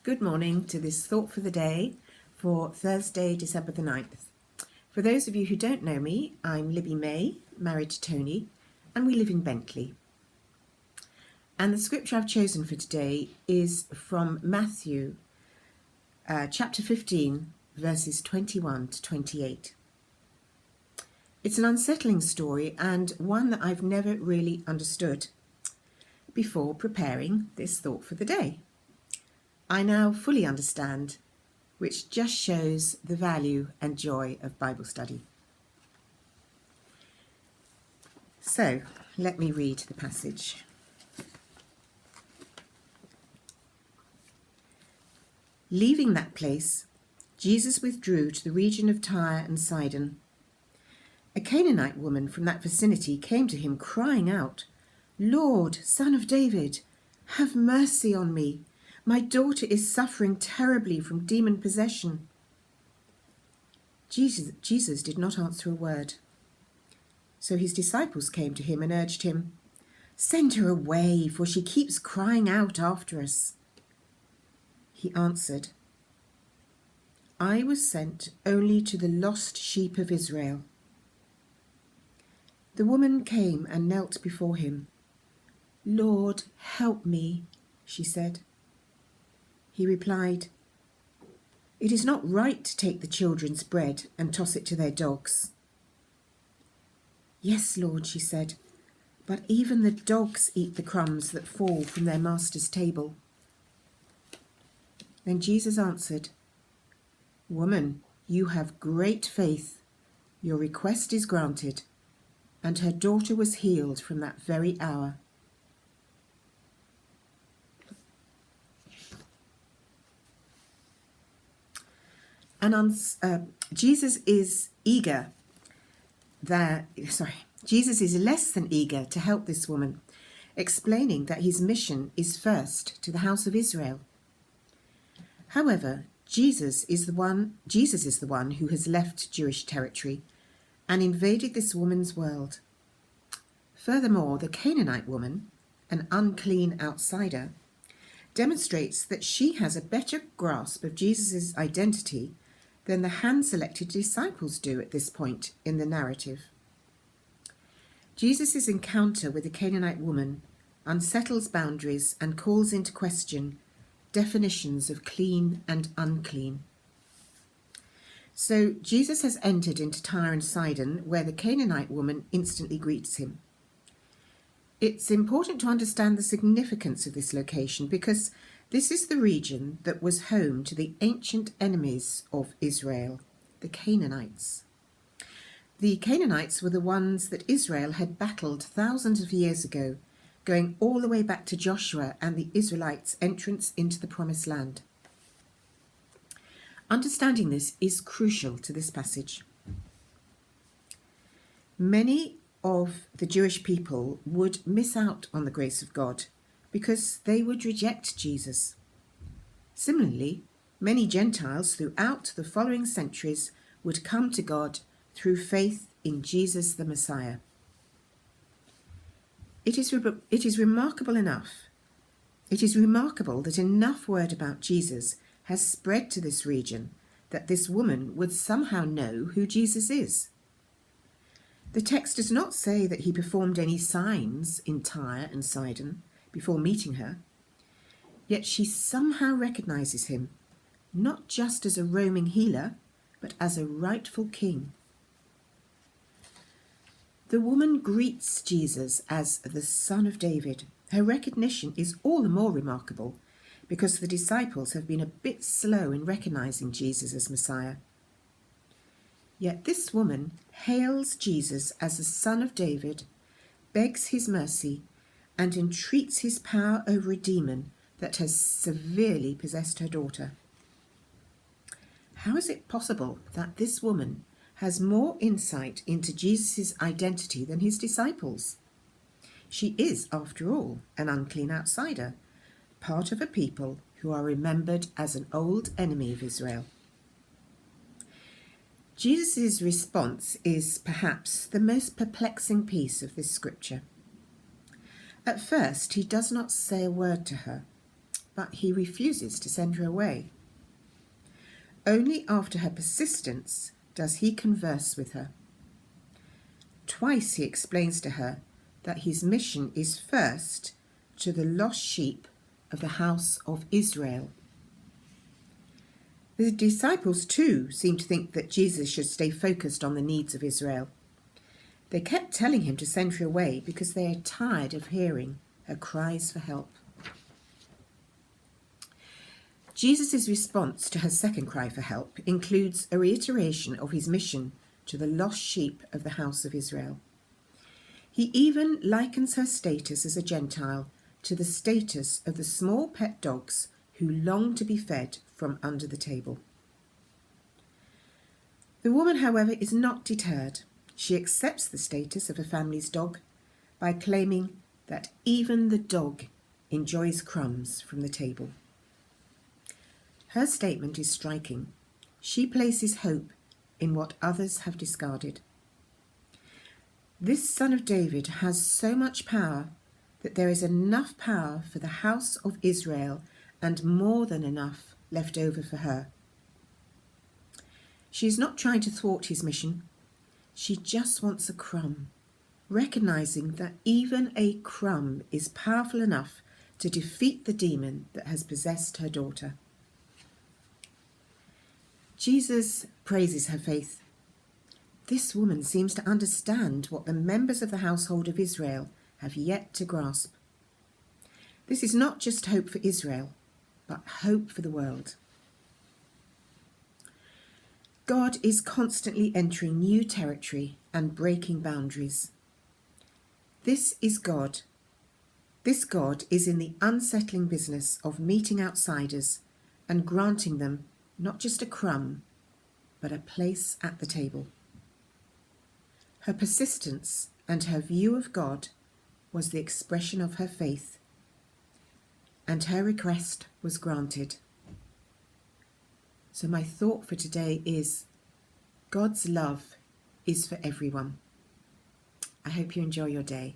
Good morning to this thought for the day for Thursday, December the 9th. For those of you who don't know me, I'm Libby May, married to Tony, and we live in Bentley. And the scripture I've chosen for today is from Matthew chapter 15, verses 21 to 28. It's an unsettling story and one that I've never really understood before preparing this thought for the day. I now fully understand, which just shows the value and joy of Bible study. So, let me read the passage. Leaving that place, Jesus withdrew to the region of Tyre and Sidon. A Canaanite woman from that vicinity came to him crying out, "Lord, Son of David, have mercy on me. My daughter is suffering terribly from demon possession." Jesus did not answer a word. So his disciples came to him and urged him, "Send her away, for she keeps crying out after us." He answered, "I was sent only to the lost sheep of Israel." The woman came and knelt before him. "Lord, help me," she said. He replied, "It is not right to take the children's bread and toss it to their dogs." "Yes, Lord," she said, "but even the dogs eat the crumbs that fall from their master's table." Then Jesus answered, "Woman, you have great faith. Your request is granted." And her daughter was healed from that very hour. Jesus is less than eager to help this woman, explaining that his mission is first to the house of Israel. However, Jesus is the one who has left Jewish territory and invaded this woman's world. Furthermore, the Canaanite woman, an unclean outsider, demonstrates that she has a better grasp of Jesus' identity than the hand-selected disciples do at this point in the narrative. Jesus' encounter with the Canaanite woman unsettles boundaries and calls into question definitions of clean and unclean. So Jesus has entered into Tyre and Sidon, where the Canaanite woman instantly greets him. It's important to understand the significance of this location because this is the region that was home to the ancient enemies of Israel, the Canaanites. The Canaanites were the ones that Israel had battled thousands of years ago, going all the way back to Joshua and the Israelites' entrance into the Promised Land. Understanding this is crucial to this passage. Many of the Jewish people would miss out on the grace of God because they would reject Jesus. Similarly, many Gentiles throughout the following centuries would come to God through faith in Jesus the Messiah. It is remarkable that enough word about Jesus has spread to this region that this woman would somehow know who Jesus is. The text does not say that he performed any signs in Tyre and Sidon before meeting her, yet she somehow recognizes him, not just as a roaming healer, but as a rightful king. The woman greets Jesus as the Son of David. Her recognition is all the more remarkable because the disciples have been a bit slow in recognizing Jesus as Messiah. Yet this woman hails Jesus as the Son of David, begs his mercy, and entreats his power over a demon that has severely possessed her daughter. How is it possible that this woman has more insight into Jesus' identity than his disciples? She is, after all, an unclean outsider, part of a people who are remembered as an old enemy of Israel. Jesus' response is perhaps the most perplexing piece of this scripture. At first, he does not say a word to her. but he refuses to send her away. Only after her persistence does he converse with her. Twice he explains to her that his mission is first to the lost sheep of the house of Israel. The disciples too seem to think that Jesus should stay focused on the needs of Israel. They kept telling him to send her away because they are tired of hearing her cries for help. Jesus' response to her second cry for help includes a reiteration of his mission to the lost sheep of the house of Israel. He even likens her status as a Gentile to the status of the small pet dogs who long to be fed from under the table. The woman, however, is not deterred. She accepts the status of a family's dog by claiming that even the dog enjoys crumbs from the table. Her statement is striking. She places hope in what others have discarded. This son of David has so much power that there is enough power for the house of Israel and more than enough left over for her. She is not trying to thwart his mission. She just wants a crumb, recognizing that even a crumb is powerful enough to defeat the demon that has possessed her daughter. Jesus praises her faith. This woman seems to understand what the members of the household of Israel have yet to grasp. This is not just hope for Israel, but hope for the world. God is constantly entering new territory and breaking boundaries. This is God. This God is in the unsettling business of meeting outsiders and granting them not just a crumb, but a place at the table. Her persistence and her view of God was the expression of her faith, and her request was granted. So my thought for today is, God's love is for everyone. I hope you enjoy your day.